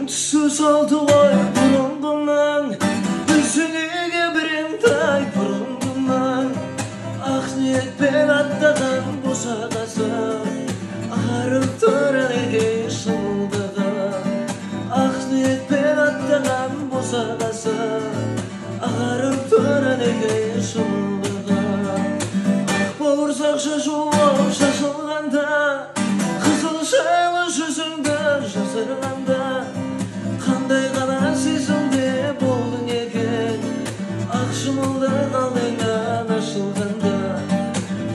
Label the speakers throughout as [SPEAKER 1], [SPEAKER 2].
[SPEAKER 1] Tüsü saldı var burundumdan, Hüsnüge birimday burundumdan. Ah niyet ben attağan bosa kasa, Ağarıp tören ege şıldığa. Ah niyet ben attağan bosa kasa, Ağarıp tören ege şıldığa. Ah bağırsak şaşılıp şaşılganda, Kızıl şaylı yüzünde жасырғанда, Қандай ғана сезімде болдың екен, Ақ шымылды қалыңнан ашылғанда.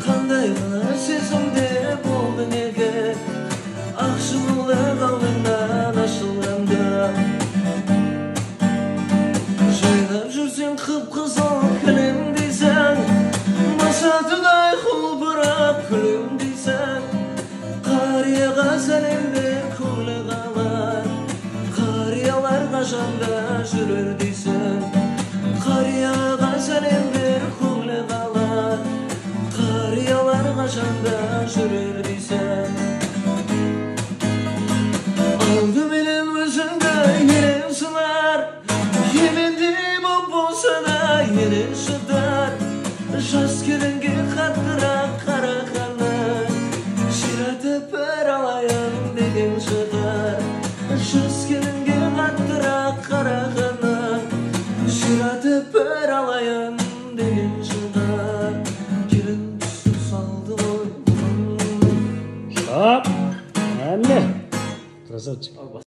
[SPEAKER 1] Қандай ғана сезімде болдың екен, Ақ шымылды қалыңнан ашылғанда. Жайнап жүрсең қып-қызыл кілем дейсің, Масатыдай құлпырап күлем дейсің, Қарияға сәлемде көңілі қалар, Қариялар қашанда жүрер дейсің. Қарияға сәлемде көңілі қалар, Қариялар қашанда жүрер дейсің. Алдыменен өзіңді ерен сынар, Еменде боп болса да ерен шыдар. Жас келінге қаттырақ қарағаны, Ширатып бір алайын деген шығар. Жас келінге қаттырақ қарағаны, Ширатып бір алайын деген шығар. Келін түсі салды ғой.
[SPEAKER 2] Стоп! Әне! Красавчик.